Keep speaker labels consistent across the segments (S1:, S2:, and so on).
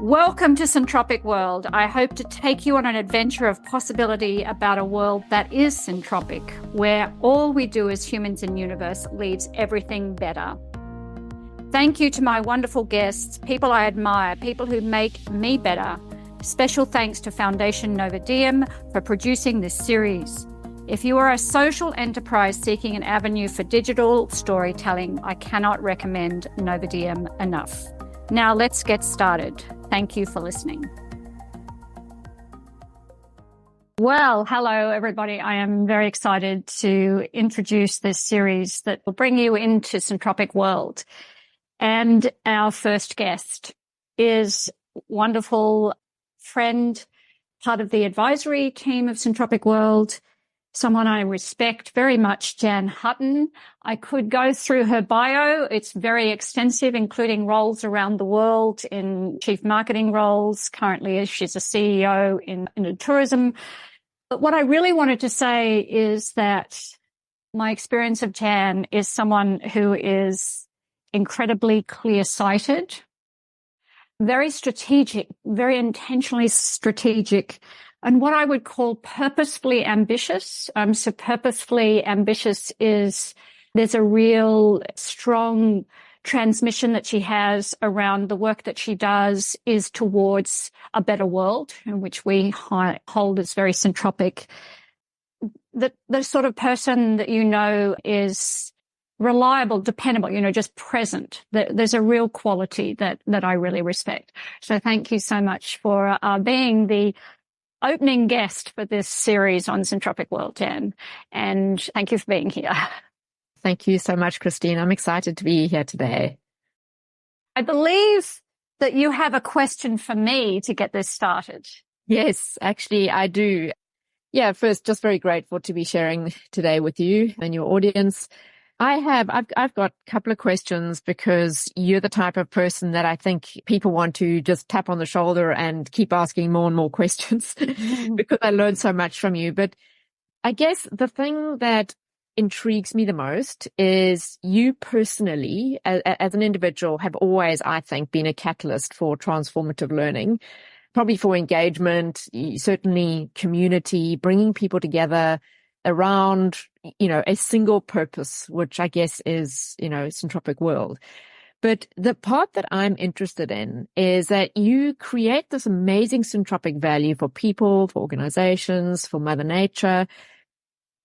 S1: Welcome to Syntropic World. I hope to take you on an adventure of possibility about a world that is syntropic, where all we do as humans in universe leaves everything better. Thank you to my wonderful guests, people I admire, people who make me better. Special thanks to Foundation Nova Diem for producing this series. If you are a social enterprise seeking an avenue for digital storytelling, I cannot recommend Nova Diem enough. Now let's get started. Thank you for listening. Well, hello, everybody. I am very excited to introduce this series that will bring you into Syntropic World. And our first guest is wonderful friend, part of the advisory team of Syntropic World, someone I respect very much, Jan Hutton. I could go through her bio. It's very extensive, including roles around the world in chief marketing roles. Currently, she's a CEO in tourism. But what I really wanted to say is that my experience of Jan is someone who is incredibly clear-sighted, very strategic, very intentionally strategic, and what I would call purposefully ambitious. So purposefully ambitious is there's a real strong transmission that she has around the work that she does is towards a better world, in which we hold as very syntropic. The sort of person that is reliable, dependable, just present. There's a real quality that I really respect. So thank you so much for being the opening guest for this series on Syntropic World, Jan. And thank you for being here.
S2: Thank you so much, Christine. I'm excited to be here today.
S1: I believe that you have a question for me to get this started.
S2: Yes, actually, I do. Yeah, first, just very grateful to be sharing today with you and your audience. I've got a couple of questions because you're the type of person that I think people want to just tap on the shoulder and keep asking more and more questions because I learned so much from you. But I guess the thing that intrigues me the most is you personally, as an individual, have always, I think, been a catalyst for transformative learning, probably for engagement, certainly community, bringing people together around, a single purpose, which I guess is, Syntropic World. But the part that I'm interested in is that you create this amazing syntropic value for people, for organizations, for Mother Nature.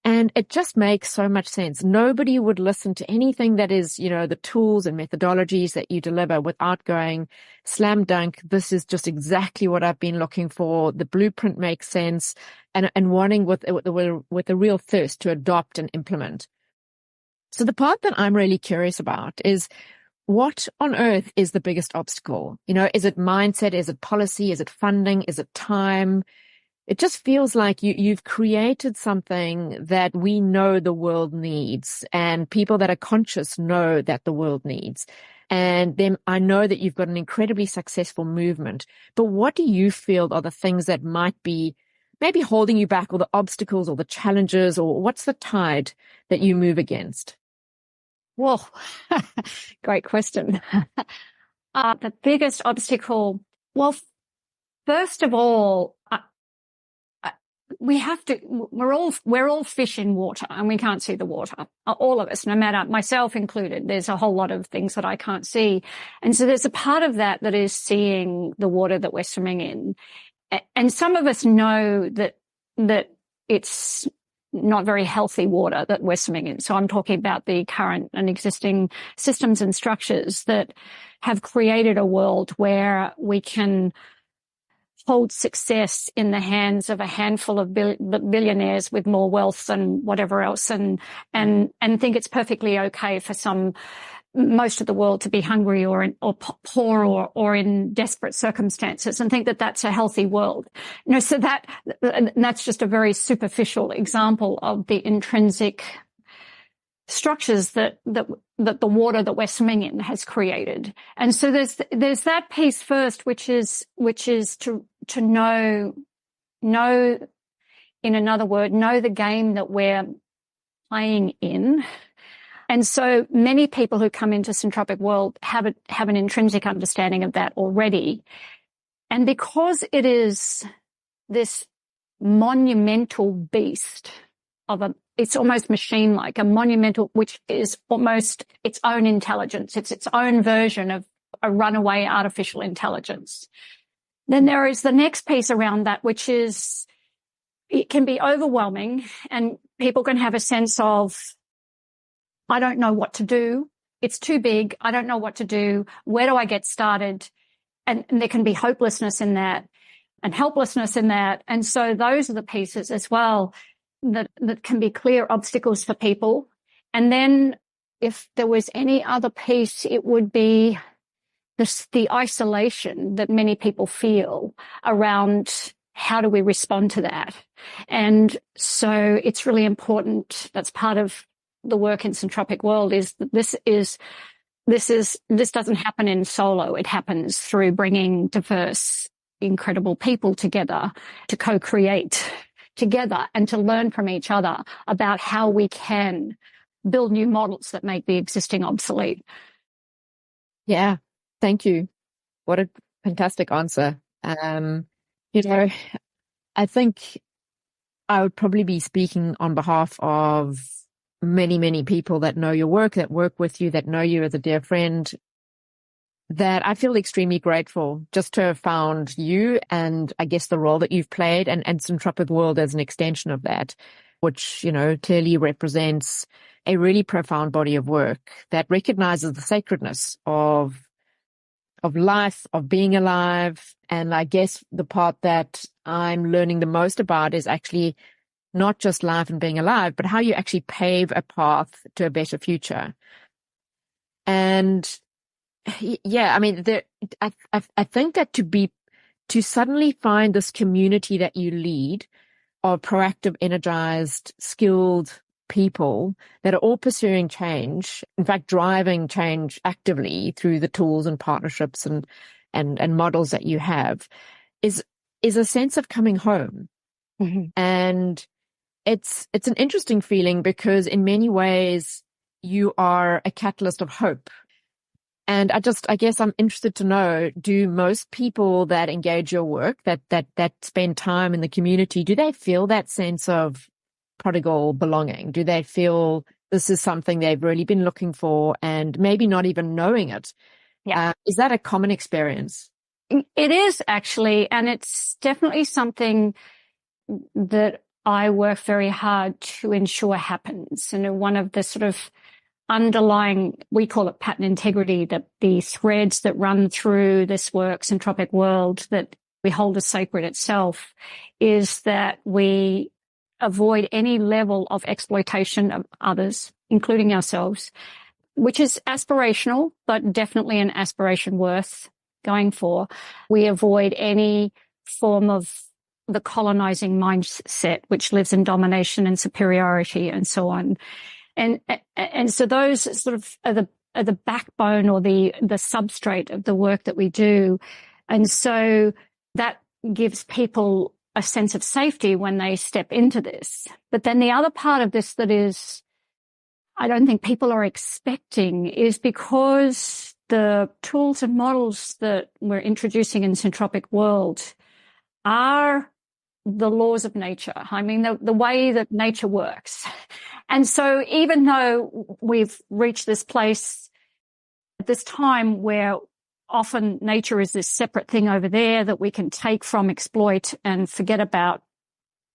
S2: And it just makes so much sense. Nobody would listen to anything that is, the tools and methodologies that you deliver without going slam dunk. This is just exactly what I've been looking for. The blueprint makes sense and wanting with a real thirst to adopt and implement. So the part that I'm really curious about is what on earth is the biggest obstacle? Is it mindset? Is it policy? Is it funding? Is it time? It just feels like you've created something that we know the world needs, and people that are conscious know that the world needs. And then I know that you've got an incredibly successful movement. But what do you feel are the things that might be maybe holding you back, or the obstacles or the challenges, or what's the tide that you move against?
S1: Well, great question. The biggest obstacle, well, first of all, we're all fish in water, and we can't see the water. All of us, no matter, myself included, there's a whole lot of things that I can't see. And so there's a part of that is seeing the water that we're swimming in. And some of us know that it's not very healthy water that we're swimming in. So I'm talking about the current and existing systems and structures that have created a world where we can hold success in the hands of a handful of billionaires with more wealth than whatever else, and think it's perfectly okay for most of the world to be hungry or poor or in desperate circumstances, and think that that's a healthy world. So that's just a very superficial example of the intrinsic structures that the water that we're swimming in has created. And so there's that piece first, which is to know, in another word, know the game that we're playing in. And so many people who come into Syntropic World have an intrinsic understanding of that already. And because it is this monumental beast it's almost machine-like, a monumental, which is almost its own intelligence. It's its own version of a runaway artificial intelligence. Then there is the next piece around that, which is it can be overwhelming, and people can have a sense of, I don't know what to do. It's too big. I don't know what to do. Where do I get started? And there can be hopelessness in that and helplessness in that. And so those are the pieces as well that can be clear obstacles for people. And then if there was any other piece, it would be the isolation that many people feel around how do we respond to that. And so it's really important. That's part of the work in Syntropic World, is that this doesn't happen in solo. It happens through bringing diverse, incredible people together to co-create together and to learn from each other about how we can build new models that make the existing obsolete.
S2: Yeah, thank you. What a fantastic answer. I think I would probably be speaking on behalf of many, many people that know your work, that work with you, that know you as a dear friend, that I feel extremely grateful just to have found you and I guess the role that you've played and Syntropic World as an extension of that, which, clearly represents a really profound body of work that recognizes the sacredness of life, of being alive. And I guess the part that I'm learning the most about is actually not just life and being alive, but how you actually pave a path to a better future. And yeah, I mean, I think that to suddenly find this community that you lead of proactive, energized, skilled people that are all pursuing change, in fact, driving change actively through the tools and partnerships and models that you have is a sense of coming home. Mm-hmm. And it's an interesting feeling because in many ways you are a catalyst of hope. And I guess I'm interested to know, do most people that engage your work, that spend time in the community, do they feel that sense of prodigal belonging? Do they feel this is something they've really been looking for and maybe not even knowing it?
S1: Yeah.
S2: Is that a common experience?
S1: It is actually, and it's definitely something that I work very hard to ensure happens. And one of the sort of underlying, we call it pattern integrity, that the threads that run through this work, Syntropic World, that we hold as sacred itself, is that we avoid any level of exploitation of others, including ourselves, which is aspirational, but definitely an aspiration worth going for. We avoid any form of the colonizing mindset, which lives in domination and superiority and so on. And so those sort of are the backbone or the substrate of the work that we do. And so that gives people a sense of safety when they step into this. But then the other part of this that is, I don't think people are expecting, is because the tools and models that we're introducing in Syntropic World are the laws of nature. I mean, the way that nature works. And so even though we've reached this place at this time where often nature is this separate thing over there that we can take from, exploit, and forget about,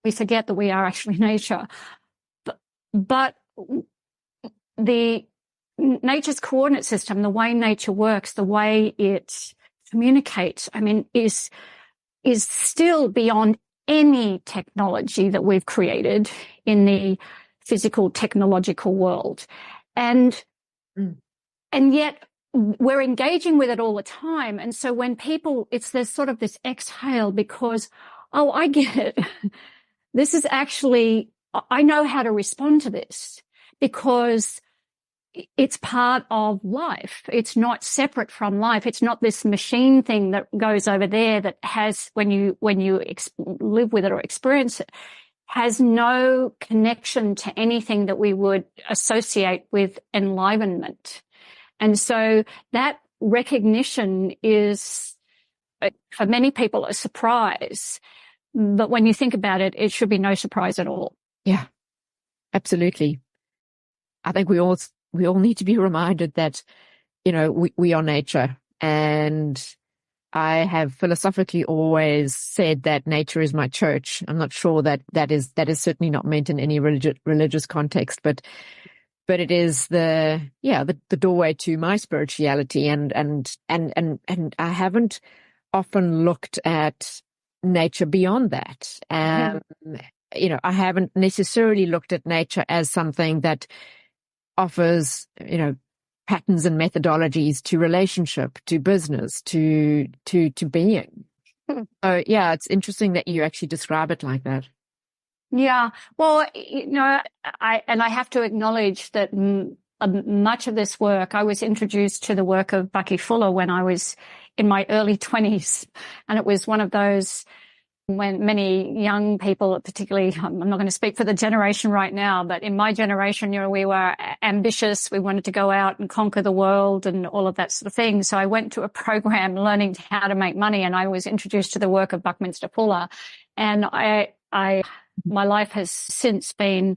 S1: we forget that we are actually nature. But the nature's coordinate system, the way nature works, the way it communicates, I mean, is still beyond any technology that we've created in the physical technological world. And yet we're engaging with it all the time. And so when people, there's sort of this exhale because, oh, I get it. This is actually, I know how to respond to this because it's part of life. It's not separate from life. It's not this machine thing that goes over there that has, when you live with it or experience it, has no connection to anything that we would associate with enlivenment. And so that recognition is for many people, a surprise. But when you think about it, it should be no surprise at all.
S2: Yeah, absolutely. I think we all need to be reminded that, we are nature. And I have philosophically always said that nature is my church. I'm not sure that is certainly not meant in any religious context, but it is the doorway to my spirituality. And I haven't often looked at nature beyond that. I haven't necessarily looked at nature as something that offers, patterns and methodologies to relationship, to business, to being. So yeah, it's interesting that you actually describe it like that.
S1: Yeah. Well, I have to acknowledge that much of this work, I was introduced to the work of Bucky Fuller when I was in my early 20s. And it was one of those when many young people, particularly, I'm not going to speak for the generation right now, but in my generation, we were ambitious. We wanted to go out and conquer the world and all of that sort of thing. So I went to a program learning how to make money, and I was introduced to the work of Buckminster Fuller. And my life has since been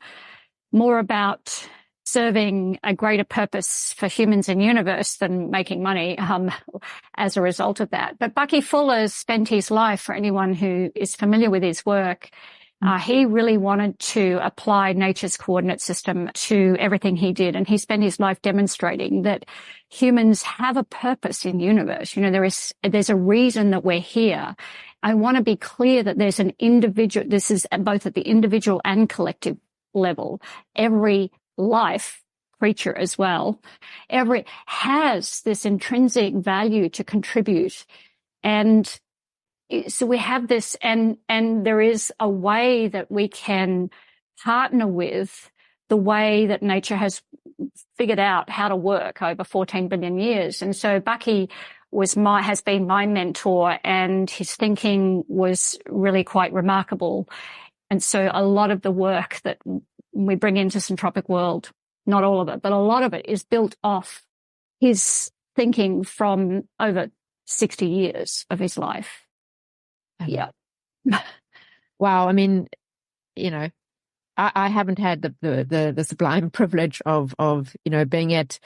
S1: more about serving a greater purpose for humans and universe than making money as a result of that. But Bucky Fuller spent his life, for anyone who is familiar with his work, he really wanted to apply nature's coordinate system to everything he did. And he spent his life demonstrating that humans have a purpose in the universe. There's a reason that we're here. I want to be clear that there's an individual, this is both at the individual and collective level. Every life, creature as well, has this intrinsic value to contribute. And so we have this, and there is a way that we can partner with the way that nature has figured out how to work over 14 billion years. And so Bucky has been my mentor, and his thinking was really quite remarkable. And so a lot of the work that we bring into Syntropic World, not all of it, but a lot of it is built off his thinking from over 60 years of his life. Yeah.
S2: Wow. I mean, I haven't had the sublime privilege of being at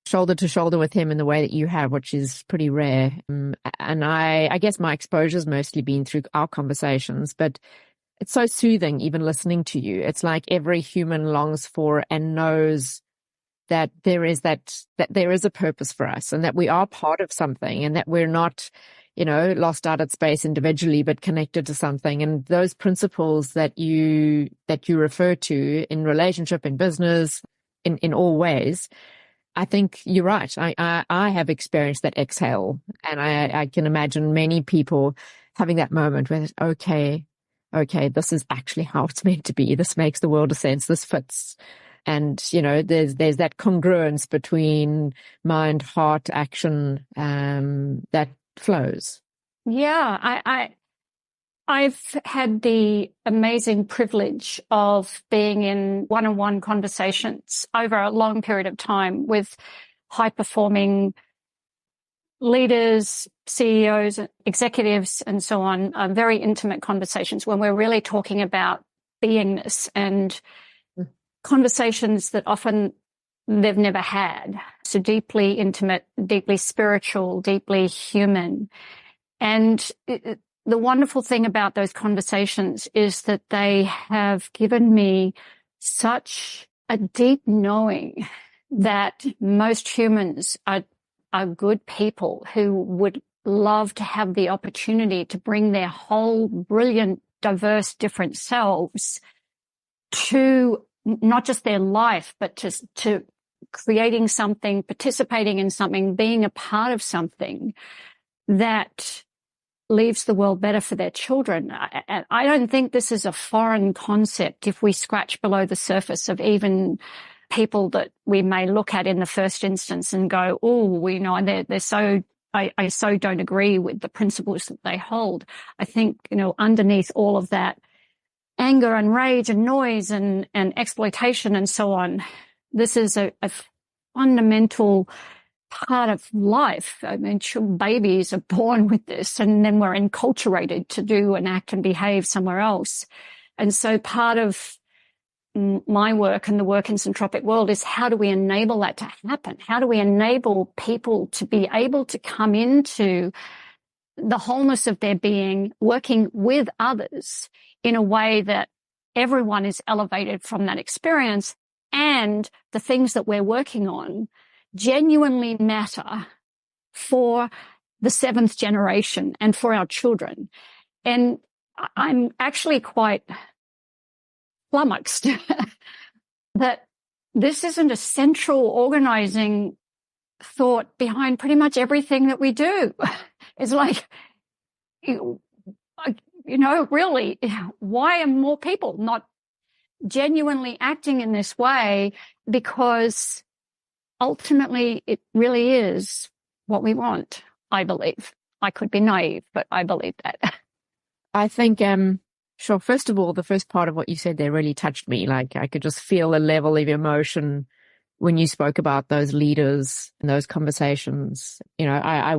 S2: shoulder to shoulder with him in the way that you have, which is pretty rare. And I guess my exposure has mostly been through our conversations, but it's so soothing even listening to you. It's like every human longs for and knows that there is a purpose for us, and that we are part of something, and that we're not, lost out at space individually, but connected to something. And those principles that you refer to in relationship, in business, in all ways, I think you're right. I have experienced that exhale, and I can imagine many people having that moment where it's okay, this is actually how it's meant to be. This makes the world of sense. This fits. And, there's that congruence between mind, heart, action, that flows.
S1: Yeah. I've had the amazing privilege of being in one-on-one conversations over a long period of time with high-performing leaders, CEOs, executives, and so on, very intimate conversations when we're really talking about beingness, and conversations that often they've never had. So deeply intimate, deeply spiritual, deeply human. And the wonderful thing about those conversations is that they have given me such a deep knowing that most humans are good people who would love to have the opportunity to bring their whole brilliant, diverse, different selves to not just their life, but to creating something, participating in something, being a part of something that leaves the world better for their children. I don't think this is a foreign concept if we scratch below the surface of even people that we may look at in the first instance and go, they're so, I so don't agree with the principles that they hold. I think, underneath all of that anger and rage and noise and exploitation and so on, this is a fundamental part of life. I mean, babies are born with this, and then we're enculturated to do and act and behave somewhere else. And so part of my work and the work in Syntropic World is, how do we enable that to happen? How do we enable people to be able to come into the wholeness of their being, working with others in a way that everyone is elevated from that experience, and the things that we're working on genuinely matter for the seventh generation and for our children. And I'm actually quite flummoxed that this isn't a central organizing thought behind pretty much everything that we do. It's like, you know, really, why are more people not genuinely acting in this way? Because ultimately it really is what we want, I believe. I could be naive, but I believe that.
S2: I think, sure, first of all, the first part of what you said there really touched me. Like, I could just feel a level of emotion when you spoke about those leaders and those conversations. You know, I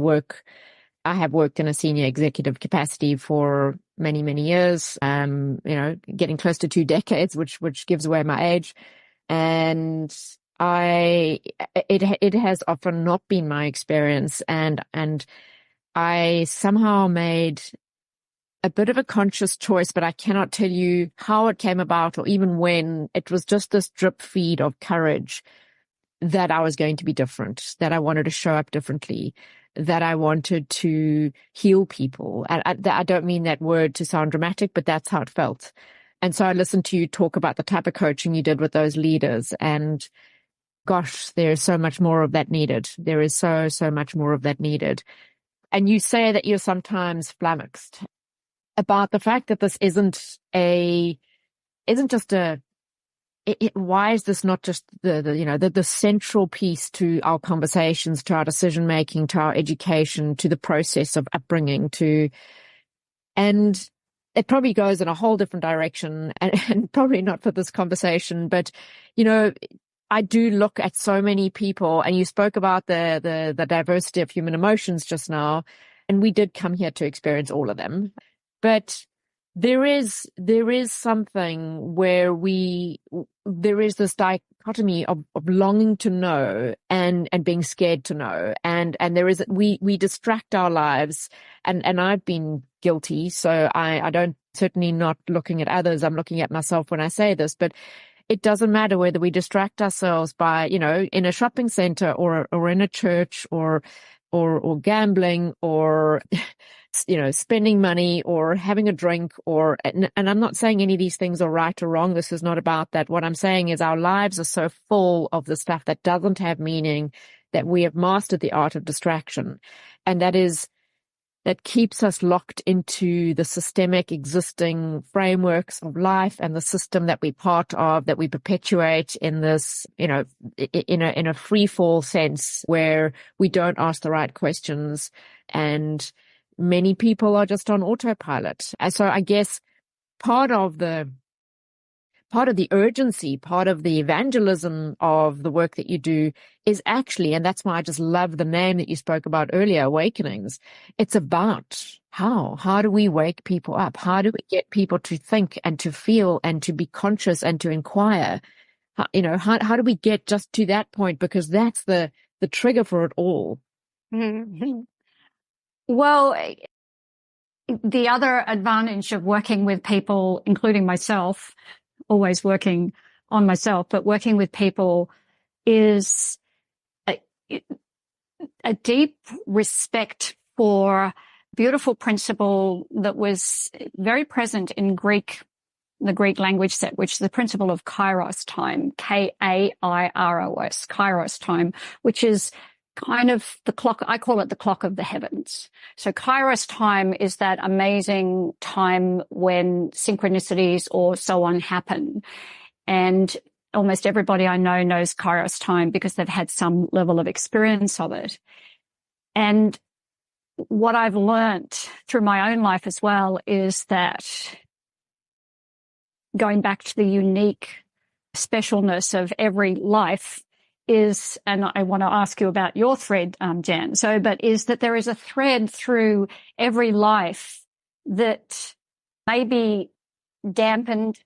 S2: have worked in a senior executive capacity for many, many years, you know, getting close to 2 decades, which gives away my age. And it has often not been my experience. And I somehow made a bit of a conscious choice, but I cannot tell you how it came about or even when. It was just this drip feed of courage that I was going to be different, that I wanted to show up differently, that I wanted to heal people. And I don't mean that word to sound dramatic, but that's how it felt. And so I listened to you talk about the type of coaching you did with those leaders, and gosh, there's so much more of that needed. There is so much more of that needed. And you say that you're sometimes flummoxed about the fact that this why is this not just the central piece to our conversations, to our decision making, to our education, to the process of upbringing, and it probably goes in a whole different direction, and probably not for this conversation, but you know, I do look at so many people, and you spoke about the diversity of human emotions just now, and we did come here to experience all of them. But there is something where there is this dichotomy of longing to know and being scared to know. And there is, we distract our lives, and I've been guilty. So I don't, certainly not looking at others. I'm looking at myself when I say this, but it doesn't matter whether we distract ourselves by, you know, in a shopping center or in a church or gambling or, you know, spending money or having a drink and I'm not saying any of these things are right or wrong. This is not about that. What I'm saying is our lives are so full of the stuff that doesn't have meaning that we have mastered the art of distraction. And that keeps us locked into the systemic existing frameworks of life and the system that we're part of, that we perpetuate in this, you know, in a free fall sense where we don't ask the right questions, and many people are just on autopilot. And so I guess part of the urgency, part of the evangelism of the work that you do is actually, and that's why I just love the name that you spoke about earlier, Awakenings. It's about how do we wake people up? How do we get people to think and to feel and to be conscious and to inquire? How do we get just to that point? Because that's the trigger for it all.
S1: Mm-hmm. Well, the other advantage of working with people, including myself, always working on myself, but working with people, is a deep respect for beautiful principle that was very present in the Greek language set, which is the principle of kairos time, Kairos, kairos time, which is kind of the clock. I call it the clock of the heavens. So kairos time is that amazing time when synchronicities or so on happen. And almost everybody I know knows kairos time because they've had some level of experience of it. And what I've learnt through my own life as well is that, going back to the unique specialness of every life, is, and I want to ask you about your thread, Jan, but is that there is a thread through every life that may be dampened,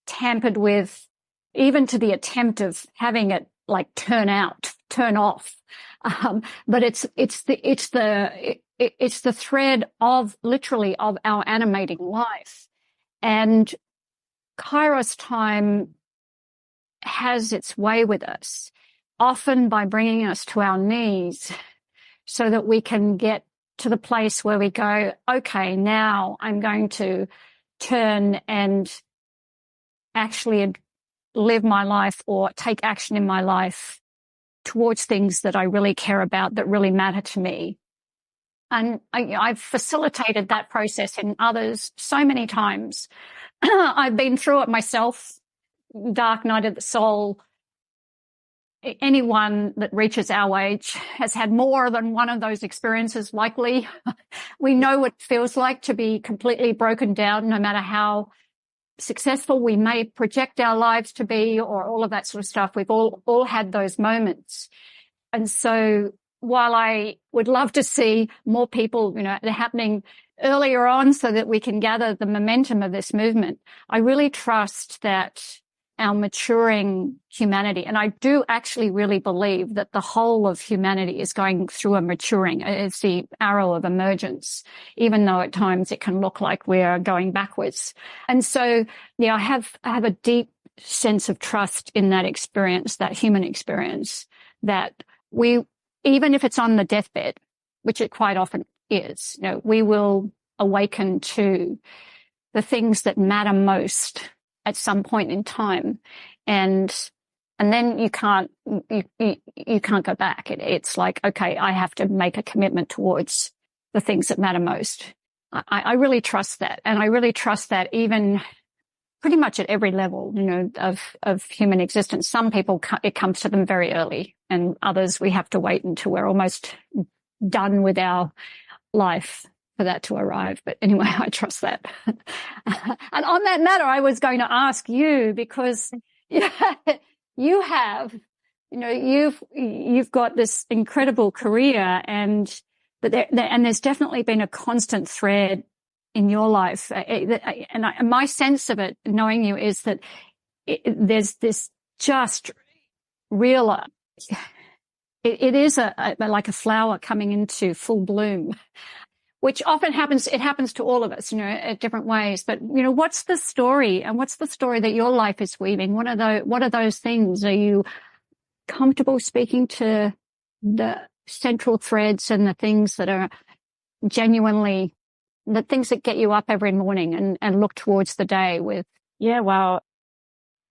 S1: tampered with, even to the attempt of having it like turn off. But it's the thread of literally of our animating life. And Kairos time has its way with us, often by bringing us to our knees so that we can get to the place where we go, okay, now I'm going to turn and actually live my life or take action in my life towards things that I really care about, that really matter to me. And I've facilitated that process in others so many times. I've been through it myself, dark night of the soul. Anyone that reaches our age has had more than one of those experiences, likely. We know what it feels like to be completely broken down, no matter how successful we may project our lives to be, or all of that sort of stuff. We've all had those moments. And so while I would love to see more people, happening earlier on so that we can gather the momentum of this movement, I really trust that our maturing humanity, and I do actually really believe that the whole of humanity is going through a maturing. It's the arrow of emergence, even though at times it can look like we're going backwards. And so, I have a deep sense of trust in that experience, that human experience, that we, even if it's on the deathbed, which it quite often is, we will awaken to the things that matter most at some point in time, and then you can't go back. It's like, okay, I have to make a commitment towards the things that matter most. I really trust that, and I really trust that even pretty much at every level, of human existence. Some people, it comes to them very early, and others we have to wait until we're almost done with our life for that to arrive. But anyway, I trust that. And on that matter, I was going to ask you, because you have, you've got this incredible career, and there's definitely been a constant thread in your life. And my sense of it, knowing you, is that there's this just real, it is like a flower coming into full bloom, which often happens. It happens to all of us, at different ways. But, what's the story, and what's the story that your life is weaving? What are those things? Are you comfortable speaking to the central threads and the things that are genuinely the things that get you up every morning and look towards the day with?
S2: Yeah, wow.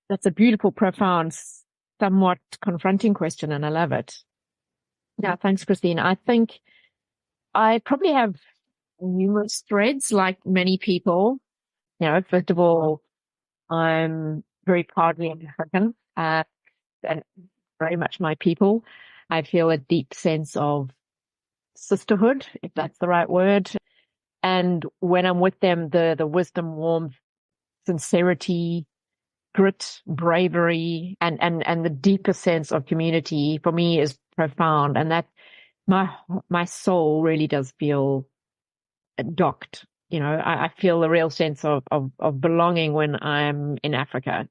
S2: That's a beautiful, profound, somewhat confronting question, and I love it. Yeah, thanks, Christine. I think I probably have numerous threads, like many people. First of all, I'm very proudly African, and very much my people. I feel a deep sense of sisterhood, if that's the right word. And when I'm with them, the wisdom, warmth, sincerity, grit, bravery, and the deeper sense of community for me is profound. And that my soul really does feel docked. I feel a real sense of belonging when I'm in Africa.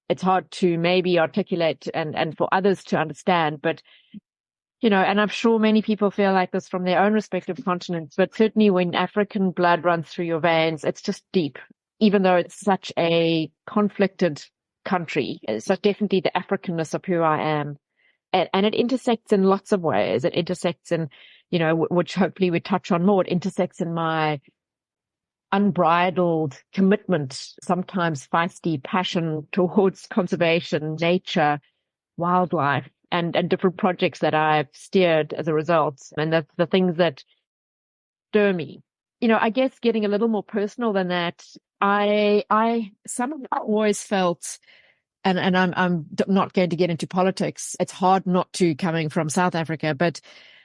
S2: It's hard to maybe articulate and for others to understand, but and I'm sure many people feel like this from their own respective continents, but certainly when African blood runs through your veins, it's just deep, even though it's such a conflicted country. It's definitely the Africanness of who I am. And it intersects in lots of ways. It intersects in, which hopefully we touch on more. It intersects in my unbridled commitment, sometimes feisty passion towards conservation, nature, wildlife, and different projects that I've steered as a result. And that's the things that stir me. I guess getting a little more personal than that, I somehow always felt, and I'm not going to get into politics. It's hard not to, coming from South Africa, but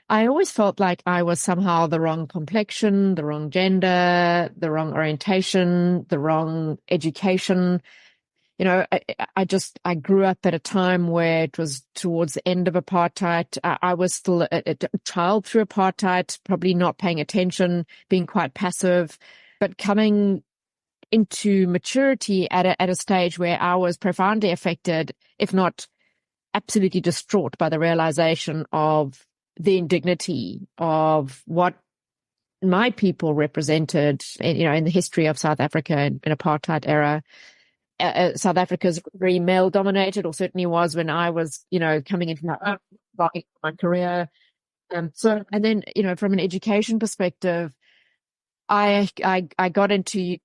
S2: I always felt like I was somehow the wrong complexion, the wrong gender, the wrong orientation, the wrong education. I grew up at a time where it was towards the end of apartheid. I was still a child through apartheid, probably not paying attention, being quite passive, but coming into maturity at a stage where I was profoundly affected, if not absolutely distraught, by the realization of the indignity of what my people represented, in the history of South Africa in apartheid era. South Africa is very male dominated, or certainly was when I was, coming into my career. And then, from an education perspective, I got into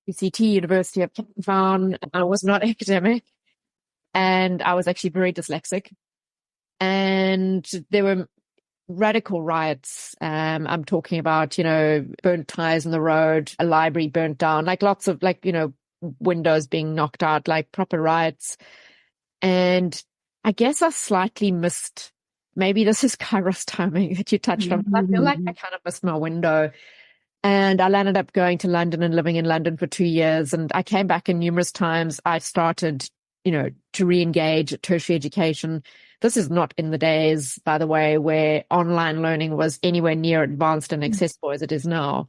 S2: UCT, University of Cape Town. I was not academic, and I was actually very dyslexic. And there were radical riots. I'm talking about, burnt tires on the road, a library burnt down, like lots of windows being knocked out, like proper riots. And I guess I slightly missed, maybe this is Kairos timing that you touched on. I feel like I kind of missed my window. And I landed up going to London and living in London for 2 years. And I came back, and numerous times I started, to re-engage tertiary education. This is not in the days, by the way, where online learning was anywhere near advanced and accessible as it is now.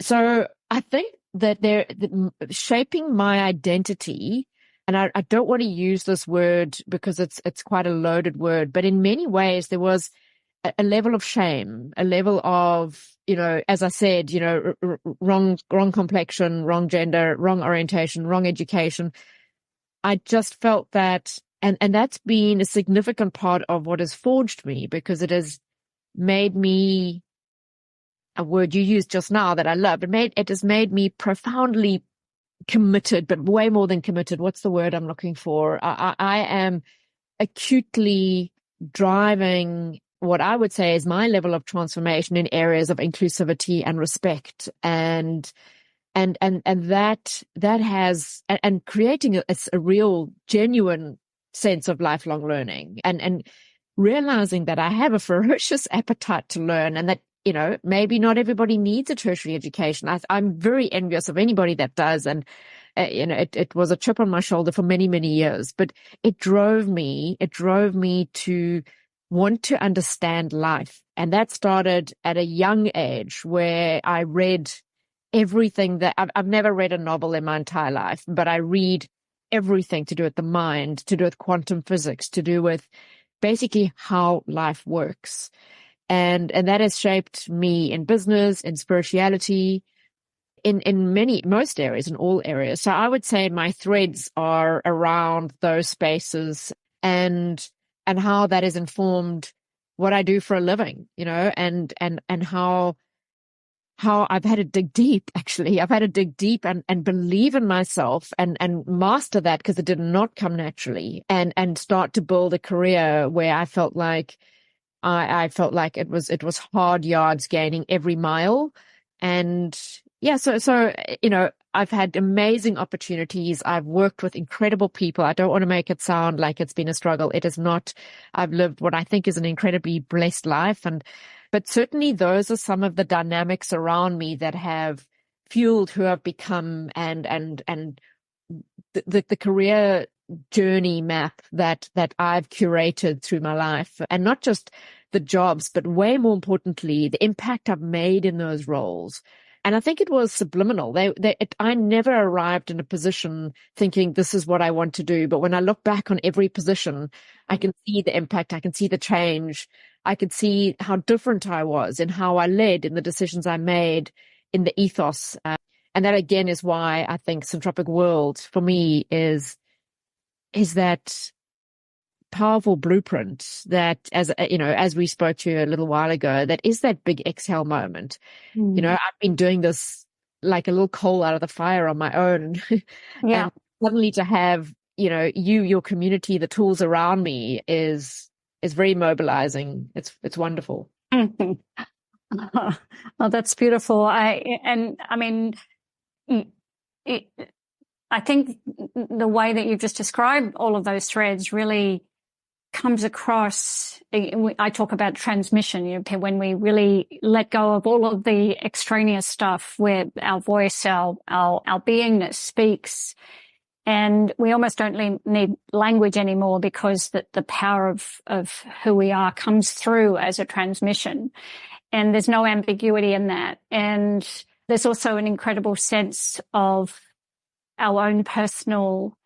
S2: So I think that shaping my identity, and I don't want to use this word because it's quite a loaded word, but in many ways there was a level of shame, a level of, as I said, wrong complexion, wrong gender, wrong orientation, wrong education. I just felt that, and that's been a significant part of what has forged me, because it has made me, a word you used just now that I love, it has made me profoundly committed, but way more than committed. What's the word I'm looking for? I am acutely driving what I would say is my level of transformation in areas of inclusivity and respect, and that has, and creating a real genuine sense of lifelong learning, and realizing that I have a ferocious appetite to learn, and that, maybe not everybody needs a tertiary education. I'm very envious of anybody that does. And, it was a chip on my shoulder for many, many years, but it drove me to want to understand life. And that started at a young age, where I read everything that I've never read a novel in my entire life, but I read everything to do with the mind, to do with quantum physics, to do with basically how life works. And that has shaped me in business, in spirituality, in most areas, in all areas. So I would say my threads are around those spaces, and how that has informed what I do for a living, and how I've had to dig deep, actually. I've had to dig deep and believe in myself and master that, because it did not come naturally, and start to build a career where I felt like I felt like it was hard yards gaining every mile. And yeah, so I've had amazing opportunities. I've worked with incredible people. I don't want to make it sound like it's been a struggle. It is not. I've lived what I think is an incredibly blessed life, but certainly those are some of the dynamics around me that have fueled who I've become, and the career journey map that I've curated through my life, and not just the jobs, but way more importantly, the impact I've made in those roles. And I think it was subliminal. I never arrived in a position thinking this is what I want to do. But when I look back on every position, I can see the impact. I can see the change. I could see how different I was in how I led, in the decisions I made, in the ethos. And that again is why I think Syntropic World for me is that powerful blueprint that, as we spoke to you a little while ago, that is that big exhale moment. I've been doing this like a little coal out of the fire on my own.
S1: Yeah.
S2: And suddenly to have, your community, the tools around me is very mobilizing. It's wonderful.
S1: Oh, that's beautiful. I think the way that you've just described all of those threads really comes across. I talk about transmission, when we really let go of all of the extraneous stuff, where our voice, our beingness speaks. And we almost don't need language anymore, because the power of who we are comes through as a transmission. And there's no ambiguity in that. And there's also an incredible sense of our own personal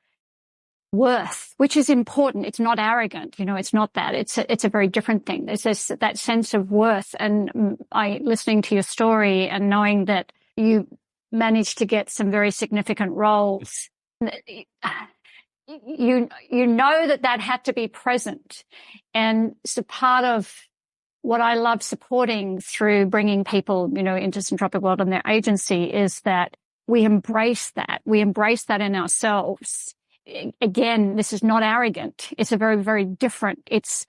S1: worth, which is important. It's not arrogant. It's not that. It's a very different thing. There's that sense of worth. And listening to your story and knowing that you managed to get some very significant roles, you know that had to be present. And so part of what I love supporting through bringing people, into Syntropic World and their agency is that we embrace that. We embrace that in ourselves. Again, this is not arrogant. It's a very, very different. It's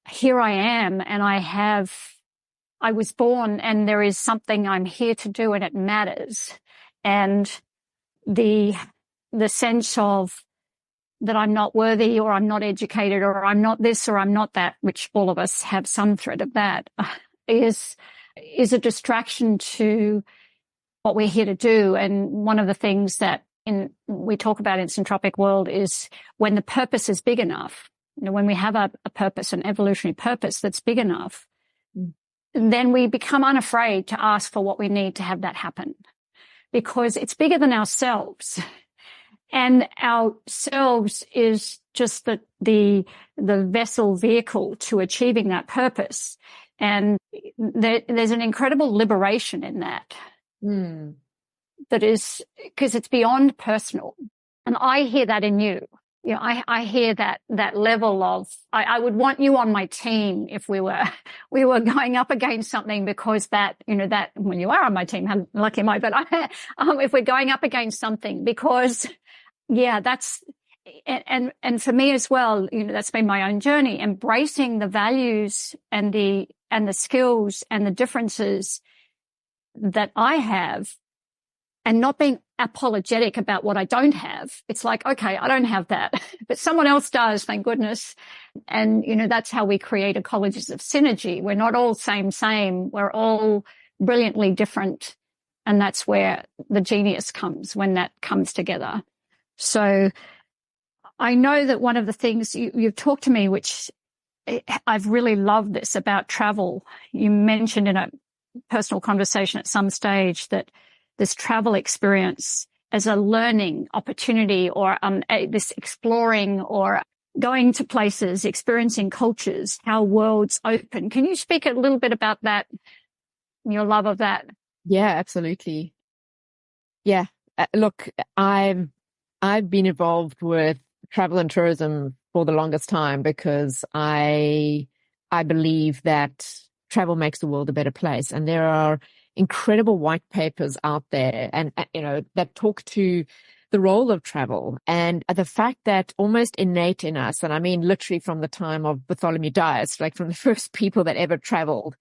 S1: here I am, and I was born, and there is something I'm here to do, and it matters. And the sense of that I'm not worthy, or I'm not educated, or I'm not this, or I'm not that, which all of us have some thread of that, is a distraction to what we're here to do. And one of the things that we talk about in Syntropic World is when the purpose is big enough, when we have a purpose, an evolutionary purpose that's big enough, then we become unafraid to ask for what we need to have that happen, because it's bigger than ourselves. And ourselves is just the vessel vehicle to achieving that purpose. And there's an incredible liberation in that. That is, because it's beyond personal. And I hear that in you. I hear that level of, I would want you on my team if we were going up against something, because that when you are on my team, how lucky am I? But if we're going up against something, because that's, and for me as well, that's been my own journey, embracing the values and the skills and the differences that I have, and not being apologetic about what I don't have. It's like, okay, I don't have that, but someone else does, thank goodness. And, that's how we create ecologies of synergy. We're not all same. We're all brilliantly different. And that's where the genius comes, when that comes together. So I know that one of the things you've talked to me, which I've really loved this about travel. You mentioned in a personal conversation at some stage that this travel experience as a learning opportunity, or this exploring or going to places, experiencing cultures, how worlds open. Can you speak a little bit about that, your love of that?
S2: Yeah, absolutely. Yeah. Look, I've been involved with travel and tourism for the longest time, because I believe that travel makes the world a better place. And there are incredible white papers out there and that talk to the role of travel and the fact that almost innate in us, and I mean literally from the time of Bartholomew Dias, like from the first people that ever traveled.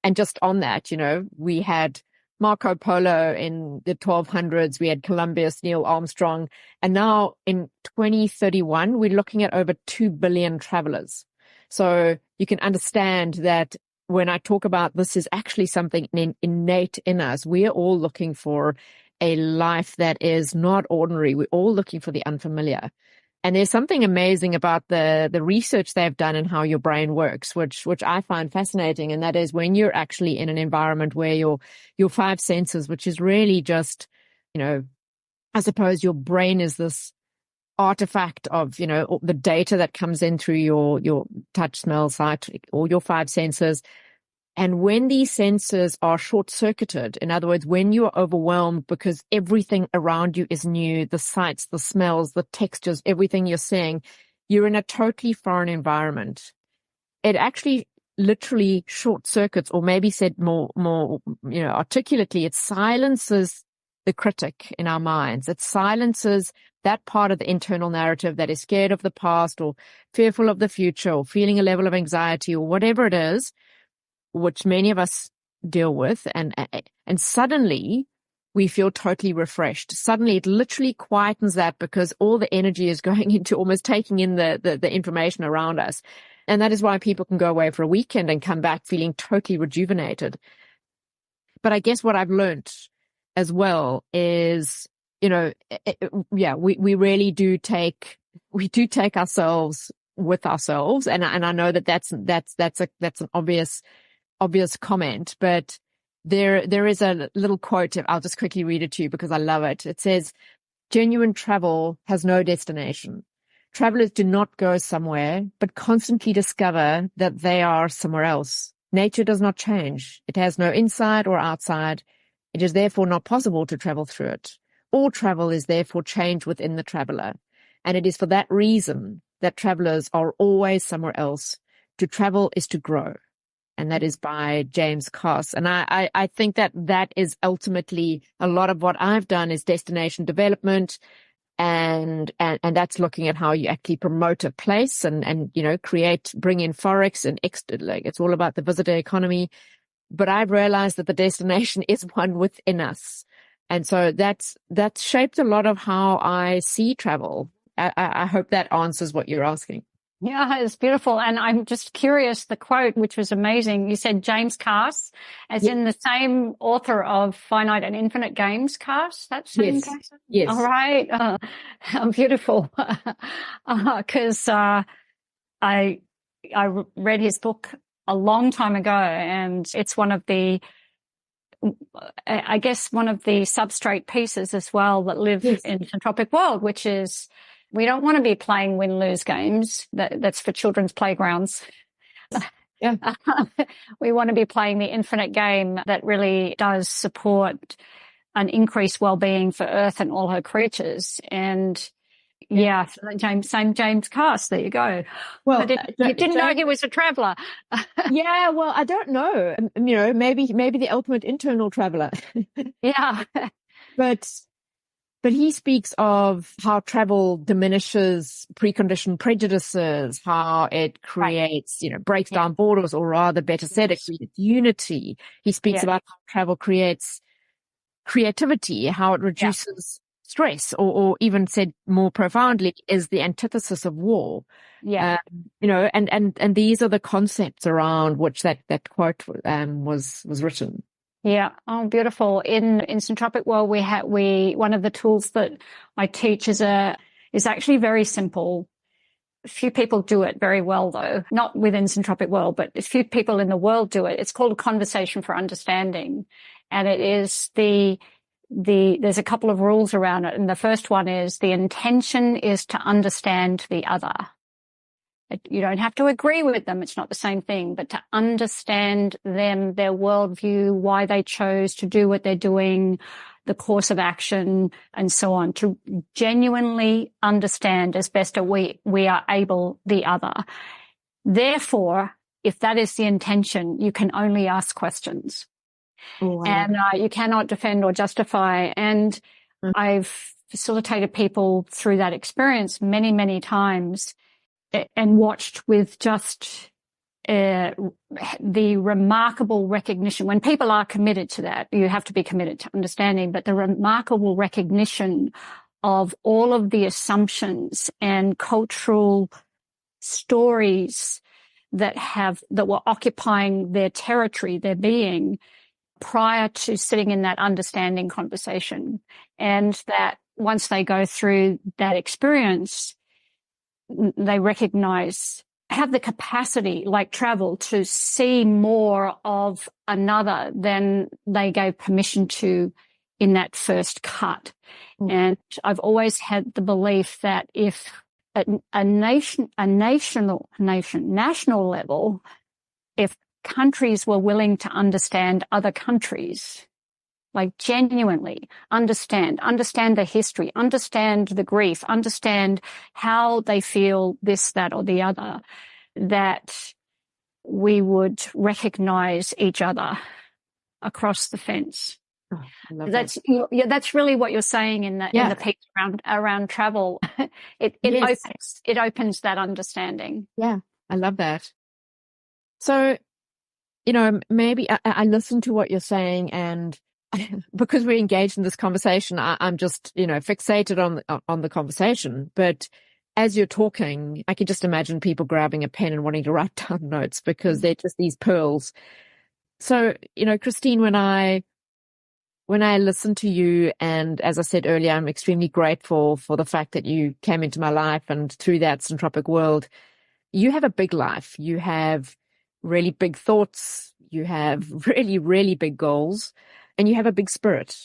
S2: And just on that, we had Marco Polo in the 1200s, we had Columbus, Neil Armstrong, and now in 2031 we're looking at over 2 billion travelers. So you can understand that when I talk about this is actually something innate in us. We are all looking for a life that is not ordinary. We're all looking for the unfamiliar. And there's something amazing about the research they've done and how your brain works, which I find fascinating. And that is when you're actually in an environment where your five senses, which is really just, I suppose your brain is this artifact of, the data that comes in through your touch, smell, sight, all your five senses. And when these senses are short-circuited, in other words, when you are overwhelmed because everything around you is new, the sights, the smells, the textures, everything you're seeing, you're in a totally foreign environment. It actually literally short-circuits, or maybe said more, articulately, it silences the critic in our minds. It silences that part of the internal narrative that is scared of the past or fearful of the future or feeling a level of anxiety or whatever it is, which many of us deal with. And suddenly we feel totally refreshed. Suddenly it literally quietens that because all the energy is going into almost taking in the information around us. And that is why people can go away for a weekend and come back feeling totally rejuvenated. But I guess what I've learned as well is we really do take ourselves with ourselves. And I know that's an obvious comment, but there is a little quote. I'll just quickly read it to you because I love it. It says, genuine travel has no destination. Travelers do not go somewhere, but constantly discover that they are somewhere else. Nature does not change. It has no inside or outside. It is therefore not possible to travel through it. All travel is therefore change within the traveler. And it is for that reason that travelers are always somewhere else. To travel is to grow. And that is by James Cass. And I think that is ultimately a lot of what I've done is destination development. And that's looking at how you actually promote a place and bring in Forex and it's all about the visitor economy. But I've realized that the destination is one within us. And so that's shaped a lot of how I see travel. I hope that answers what you're asking.
S1: Yeah, it's beautiful. And I'm just curious, the quote, which was amazing. You said James Cass, as in the same author of Finite and Infinite Games, Cass? That same Cass?
S2: Yes.
S1: All right. Beautiful. Because I read his book a long time ago, and it's one of the substrate pieces as well that live in Syntropic World, which is, we don't want to be playing win-lose games. That's for children's playgrounds.
S2: Yeah.
S1: We want to be playing the infinite game that really does support an increased well-being for Earth and all her creatures. And James Cass, there you go.
S2: Well,
S1: you didn't know he was a traveler.
S2: Yeah, well, I don't know. Maybe the ultimate internal traveler.
S1: Yeah.
S2: But he speaks of how travel diminishes preconditioned prejudices, how it creates, breaks down borders, or rather, better said, it creates unity. He speaks about how travel creates creativity, how it reduces stress, or even said more profoundly, is the antithesis of war.
S1: Yeah.
S2: And these are the concepts around which that quote was written.
S1: Yeah. Oh, beautiful. In Syntropic World, one of the tools that I teach is actually very simple. Few people do it very well, though, not within Syntropic World, but a few people in the world do it. It's called a conversation for understanding. And it is there's a couple of rules around it. And the first one is the intention is to understand the other. You don't have to agree with them. It's not the same thing, but to understand them, their worldview, why they chose to do what they're doing, the course of action, and so on, to genuinely understand as best as we are able the other. Therefore, if that is the intention, you can only ask questions. And you cannot defend or justify. And I've facilitated people through that experience many, many times, and watched with just the remarkable recognition. When people are committed to that, you have to be committed to understanding, but the remarkable recognition of all of the assumptions and cultural stories that were occupying their territory, their being, prior to sitting in that understanding conversation. And that once they go through that experience, they have the capacity, like travel, to see more of another than they gave permission to in that first cut. And I've always had the belief that if a national level, if countries were willing to understand other countries, like genuinely understand the history, understand the grief, understand how they feel this, that, or the other, that we would recognize each other across the fence.
S2: Oh, I love
S1: that's really what you're saying in the piece around travel. It opens that understanding.
S2: Yeah, I love that. So, maybe I listen to what you're saying, and because we're engaged in this conversation, I'm just, fixated on the conversation. But as you're talking, I can just imagine people grabbing a pen and wanting to write down notes because they're just these pearls. So, Christine, when I when I listen to you, and as I said earlier, I'm extremely grateful for the fact that you came into my life, and through that Syntropic World, you have a big life. You have really big thoughts. You have really, really big goals, and you have a big spirit.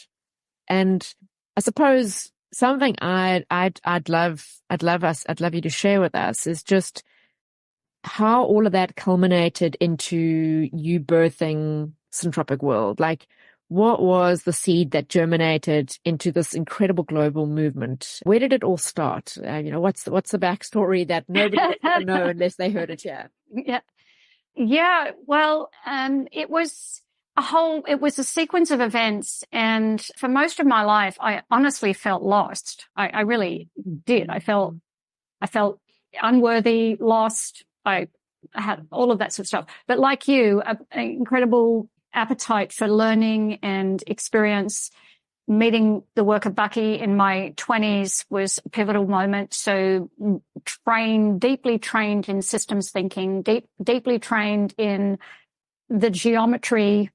S2: And I suppose something I'd love you to share with us is just how all of that culminated into you birthing Syntropic World. Like, what was the seed that germinated into this incredible global movement? Where did it all start? What's the backstory that nobody will ever know unless they heard it here?
S1: Yeah. Well, it was a sequence of events. And for most of my life, I honestly felt lost. I really did. I felt unworthy, lost. I had all of that sort of stuff. But like you, an incredible appetite for learning and experience. Meeting the work of Bucky in my 20s was a pivotal moment. So deeply trained in systems thinking, deeply trained in the geometry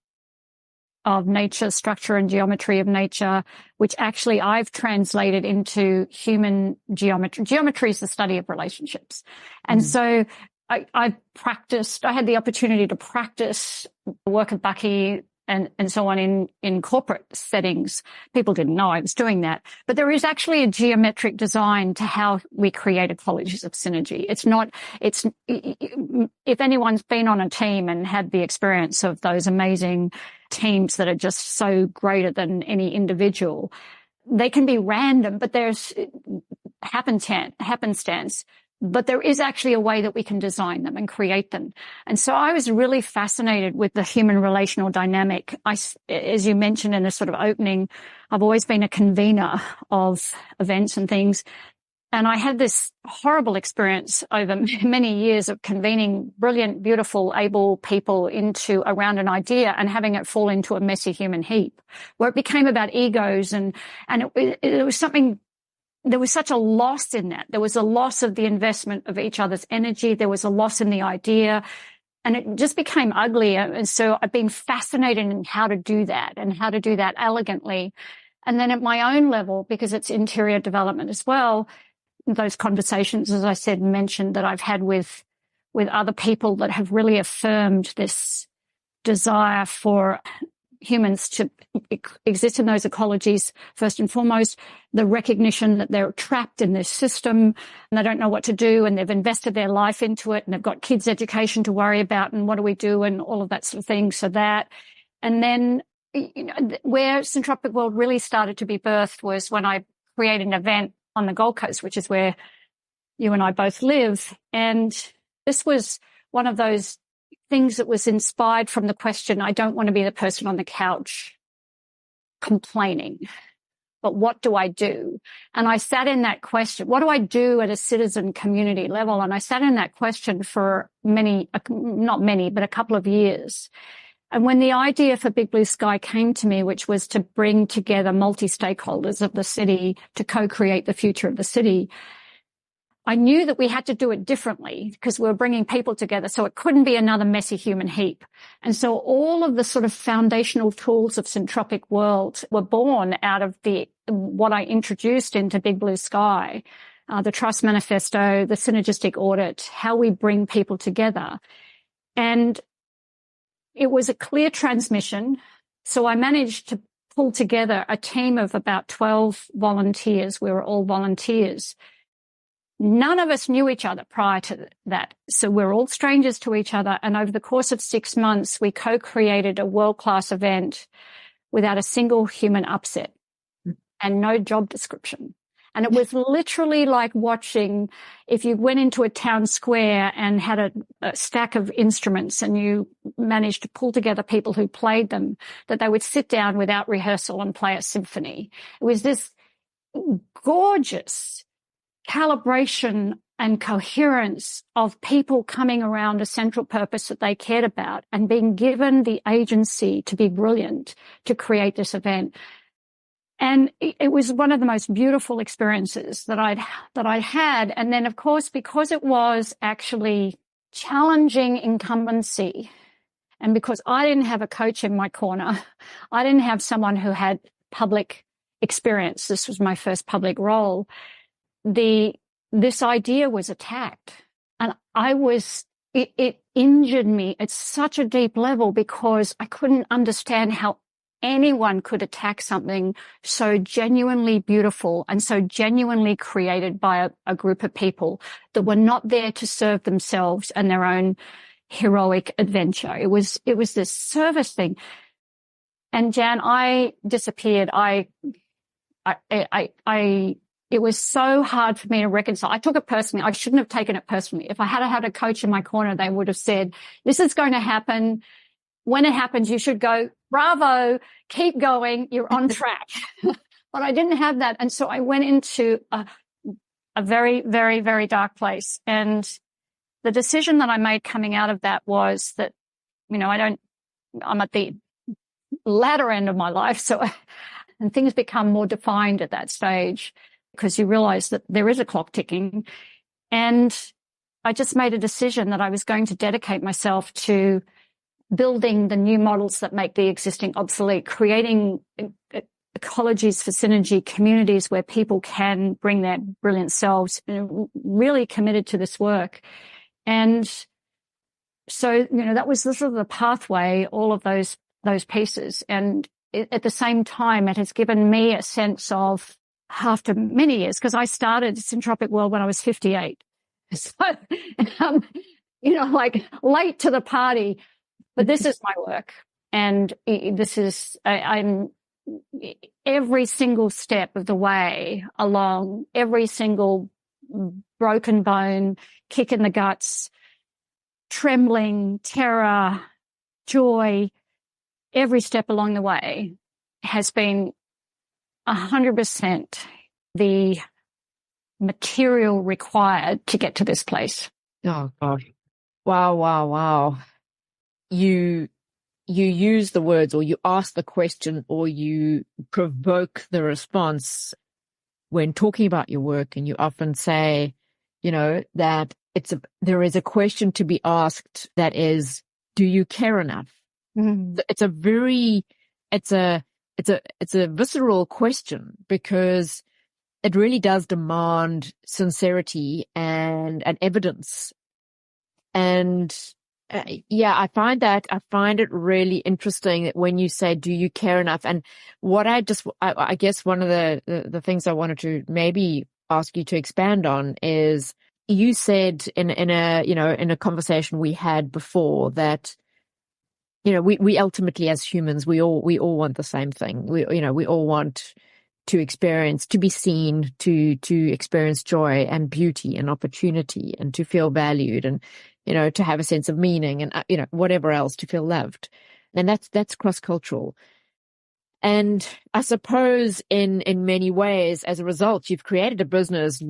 S1: of nature, structure and geometry of nature, which actually I've translated into human geometry. Geometry is the study of relationships. And so I had the opportunity to practice the work of Bucky and so on in corporate settings. People didn't know I was doing that. But there is actually a geometric design to how we create ecologies of synergy. If anyone's been on a team and had the experience of those amazing teams that are just so greater than any individual, they can be random, but there's happenstance. But there is actually a way that we can design them and create them. And so I was really fascinated with the human relational dynamic. As you mentioned in the sort of opening, I've always been a convener of events and things. And I had this horrible experience over many years of convening brilliant, beautiful, able people around an idea and having it fall into a messy human heap where it became about egos and it was something. There was such a loss in that. There was a loss of the investment of each other's energy. There was a loss in the idea and it just became ugly. And so I've been fascinated in how to do that and how to do that elegantly. And then at my own level, because it's interior development as well, those conversations, as I said, mentioned that I've had with other people that have really affirmed this desire for humans to exist in those ecologies, first and foremost, the recognition that they're trapped in this system and they don't know what to do and they've invested their life into it and they've got kids' education to worry about and what do we do and all of that sort of thing. So that, and then, where Syntropic World really started to be birthed was when I created an event on the Gold Coast, which is where you and I both live. And this was one of those things that was inspired from the question, I don't want to be the person on the couch complaining, but what do I do? And I sat in that question, what do I do at a citizen community level? And I sat in that question for not many, but a couple of years. And when the idea for Big Blue Sky came to me, which was to bring together multi-stakeholders of the city to co-create the future of the city, I knew that we had to do it differently because we were bringing people together. So it couldn't be another messy human heap. And so all of the sort of foundational tools of Syntropic World were born out of what I introduced into Big Blue Sky, the Trust Manifesto, the Synergistic Audit, how we bring people together. And it was a clear transmission. So I managed to pull together a team of about 12 volunteers. We were all volunteers. None of us knew each other prior to that. So we're all strangers to each other. And over the course of 6 months, we co-created a world-class event without a single human upset and no job description. And it was literally like watching if you went into a town square and had a stack of instruments and you managed to pull together people who played them, that they would sit down without rehearsal and play a symphony. It was this gorgeous calibration and coherence of people coming around a central purpose that they cared about and being given the agency to be brilliant to create this event. And it was one of the most beautiful experiences that I'd had. And then, of course, because it was actually challenging incumbency And because I didn't have a coach in my corner, I didn't have someone who had public experience. This was my first public role. This idea was attacked, and it injured me at such a deep level because I couldn't understand how anyone could attack something so genuinely beautiful and so genuinely created by a group of people that were not there to serve themselves and their own heroic adventure. It was this service thing. And Jan, I disappeared. It was so hard for me to reconcile. I took it personally. I shouldn't have taken it personally. If I had had a coach in my corner, they would have said, this is going to happen. When it happens, you should go, bravo, keep going, you're on track. But I didn't have that. And so I went into a very, very, very dark place. And the decision that I made coming out of that was that, I'm at the latter end of my life. And things become more defined at that stage because you realize that there is a clock ticking. And I just made a decision that I was going to dedicate myself to building the new models that make the existing obsolete, creating ecologies for synergy, communities where people can bring their brilliant selves, really committed to this work. And so, that was sort of the pathway, all of those pieces. And at the same time, it has given me a sense of, after many years, because I started Syntropic World when I was 58. So, like late to the party. But this is my work, and this is, I'm every single step of the way along, every single broken bone, kick in the guts, trembling, terror, joy, every step along the way has been 100% the material required to get to this place.
S2: Oh, gosh. Wow. You use the words, or you ask the question, or you provoke the response when talking about your work. And you often say, that there is a question to be asked that is, do you care enough? Mm-hmm. It's a visceral question because it really does demand sincerity and evidence. And I find it really interesting that when you say, do you care enough? And what I guess one of the things I wanted to maybe ask you to expand on is, you said in a conversation we had before that, we ultimately as humans, we all want the same thing. We all want to be seen, to experience joy and beauty and opportunity and to feel valued and, to have a sense of meaning and, whatever else, to feel loved. And that's cross-cultural. And I suppose in many ways, as a result, you've created a business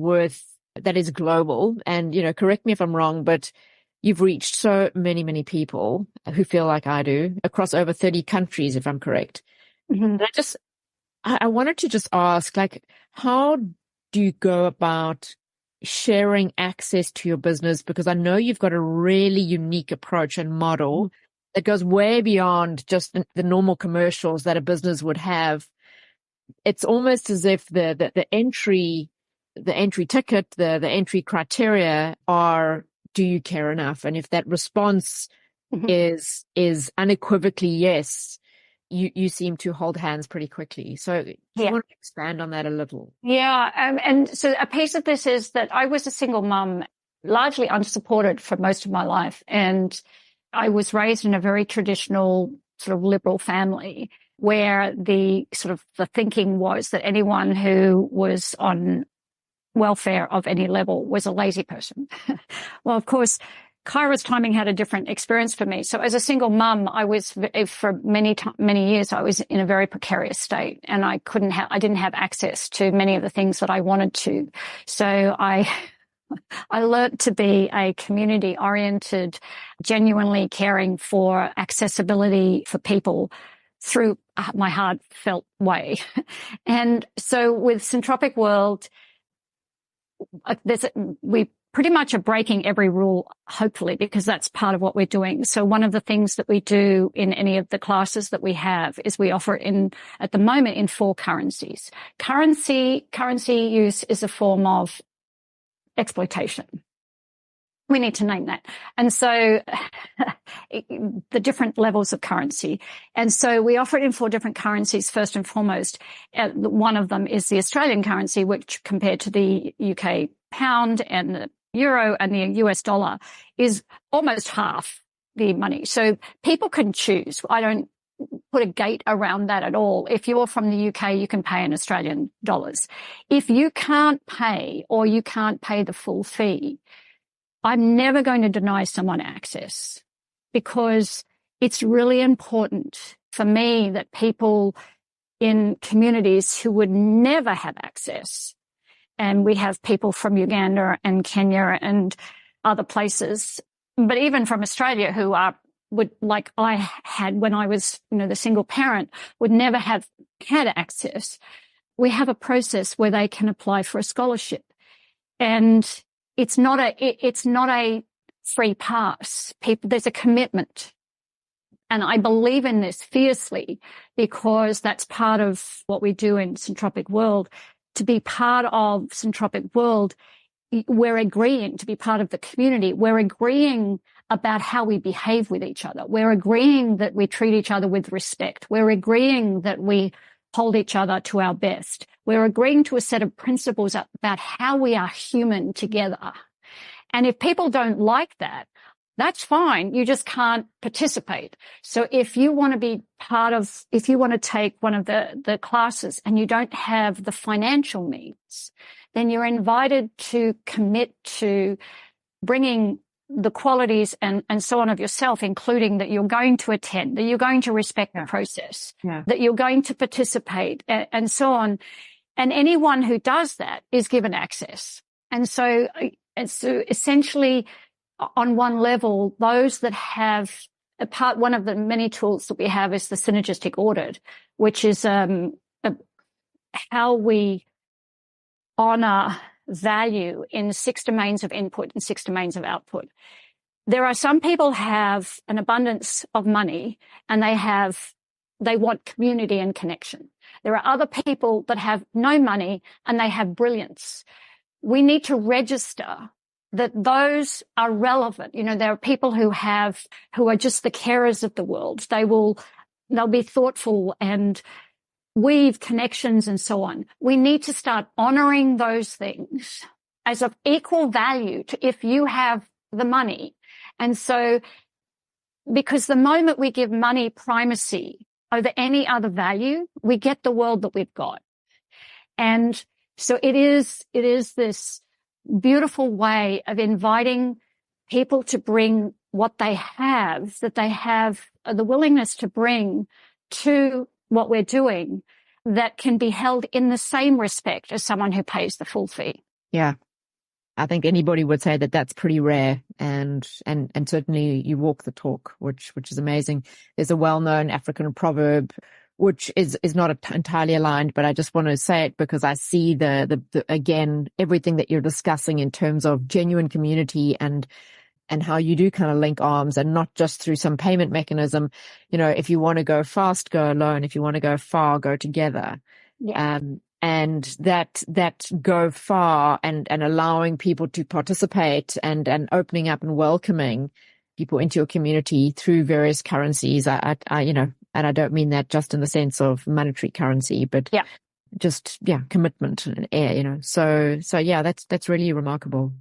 S2: that is global. And, correct me if I'm wrong, but you've reached so many, many people who feel like I do across over 30 countries, if I'm correct. Mm-hmm. And I wanted to just ask, how do you go about sharing access to your business? Because I know you've got a really unique approach and model that goes way beyond just the normal commercials that a business would have. It's almost as if the entry ticket, the entry criteria are, do you care enough? And if that response is unequivocally yes, you seem to hold hands pretty quickly. So do you want to expand on that a little?
S1: Yeah. And so a piece of this is that I was a single mum, largely unsupported for most of my life. And I was raised in a very traditional sort of liberal family where the thinking was that anyone who was on welfare of any level was a lazy person. Well, of course, Kairos timing had a different experience for me. So as a single mum, I was, for many years, I was in a very precarious state, and I didn't have access to many of the things that I wanted to. So I learned to be a community oriented, genuinely caring for accessibility for people through my heartfelt way. And so with Syntropic World, we pretty much are breaking every rule, hopefully, because that's part of what we're doing. So one of the things that we do in any of the classes that we have is we offer it at the moment in 4 currencies. Currency use is a form of exploitation. We need to name that. And so the different levels of currency. And so we offer it in 4 different currencies, first and foremost. One of them is the Australian currency, which compared to the UK pound and the euro and the US dollar is almost half the money. So people can choose. I don't put a gate around that at all. If you're from the UK, you can pay in Australian dollars. If you can't pay or you can't pay the full fee, I'm never going to deny someone access, because it's really important for me that people in communities who would never have access, and we have people from Uganda and Kenya and other places, but even from Australia who would, like I had when I was, the single parent, would never have had access. We have a process where they can apply for a scholarship, and it's not a free pass. There's a commitment. And I believe in this fiercely, because that's part of what we do in Syntropic World. To be part of Syntropic World, we're agreeing to be part of the community. We're agreeing about how we behave with each other. We're agreeing that we treat each other with respect. We're agreeing that we hold each other to our best. We're agreeing to a set of principles about how we are human together. And if people don't like that, that's fine. You just can't participate. So if you want to be if you want to take one of the classes and you don't have the financial means, then you're invited to commit to bringing the qualities and so on of yourself, including that you're going to attend, that you're going to respect the process, that you're going to participate, and so on. And anyone who does that is given access. And so essentially, on one level, those that have one of the many tools that we have is the synergistic audit, which is how we honor value in 6 domains of input and 6 domains of output. There are some people have an abundance of money and they want community and connection. There are other people that have no money and they have brilliance. We need to register that those are relevant. There are people who are just the carers of the world. They'll be thoughtful and weave connections and so on. We need to start honoring those things as of equal value to if you have the money. And so, because the moment we give money primacy over any other value, we get the world that we've got. And so it is this beautiful way of inviting people to bring what they have, that they have the willingness to bring to what we're doing, that can be held in the same respect as someone who pays the full fee.
S2: Yeah. I think anybody would say that that's pretty rare, and certainly you walk the talk, which is amazing. There's a well-known African proverb which is not entirely aligned, but I just want to say it because I see the again, everything that you're discussing in terms of genuine community and how you do kind of link arms, and not just through some payment mechanism. If you want to go fast, go alone. If you want to go far, go together.
S1: Yeah.
S2: And that go far and allowing people to participate and opening up and welcoming people into your community through various currencies. And I don't mean that just in the sense of monetary currency, but just commitment and So that's really remarkable.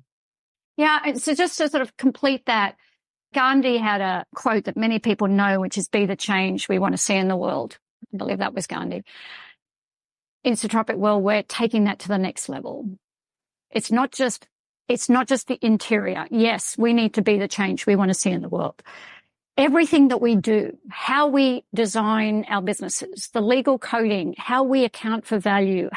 S1: Yeah. And so just to sort of complete that, Gandhi had a quote that many people know, which is "Be the change we want to see in the world." I believe that was Gandhi. In Syntropic World, we're taking that to the next level. It's not just the interior. Yes, we need to be the change we want to see in the world. Everything that we do, how we design our businesses, the legal coding, how we account for value,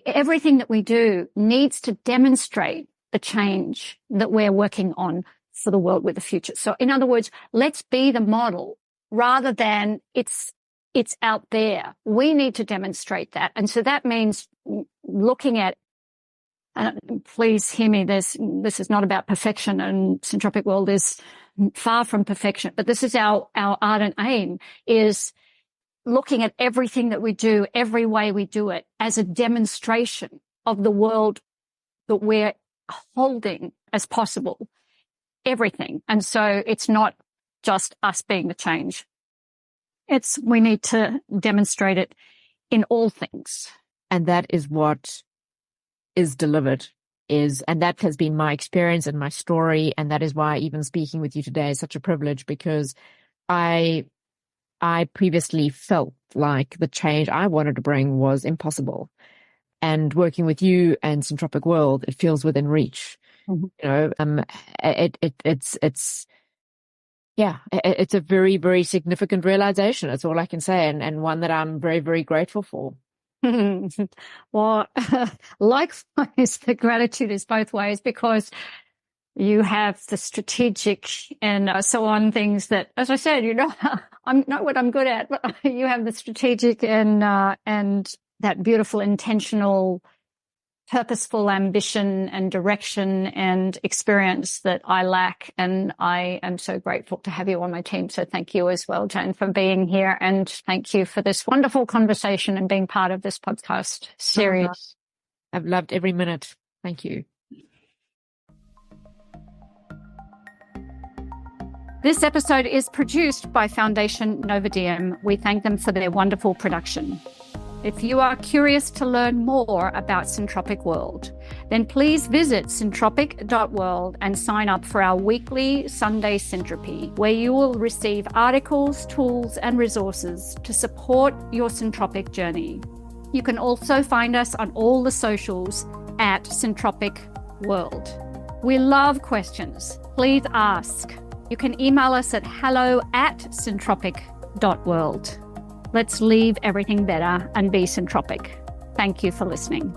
S1: everything that we do needs to demonstrate the change that we're working on for the world with the future. So in other words, let's be the model rather than it's out there. We need to demonstrate that. And so that means looking at and please hear me, this is not about perfection, and Syntropic World is far from perfection, but this is our ardent aim, is looking at everything that we do, every way we do it, as a demonstration of the world that we're holding as possible, everything. And so it's not just us being the change. We need to demonstrate it in all things.
S2: And that is what is delivered, and that has been my experience and my story. And that is why even speaking with you today is such a privilege, because I previously felt like the change I wanted to bring was impossible. And working with you and Syntropic World, it feels within reach. Mm-hmm. It's a very, very significant realization. That's all I can say. And one that I'm very, very grateful for.
S1: Well, likewise, the gratitude is both ways, because you have the strategic and so on things that, as I said, I'm not what I'm good at, but you have the strategic and that beautiful, intentional, purposeful ambition and direction and experience that I lack. And I am so grateful to have you on my team. So thank you as well, Jane, for being here. And thank you for this wonderful conversation and being part of this podcast series.
S2: I've loved every minute. Thank you.
S1: This episode is produced by Foundation Novadiem. We thank them for their wonderful production. If you are curious to learn more about Syntropic World, then please visit syntropic.world and sign up for our weekly Sunday Syntropy, where you will receive articles, tools, and resources to support your syntropic journey. You can also find us on all the socials at Syntropic World. We love questions. Please ask. You can email us at hello@syntropic.world. Let's leave everything better and be syntropic. Thank you for listening.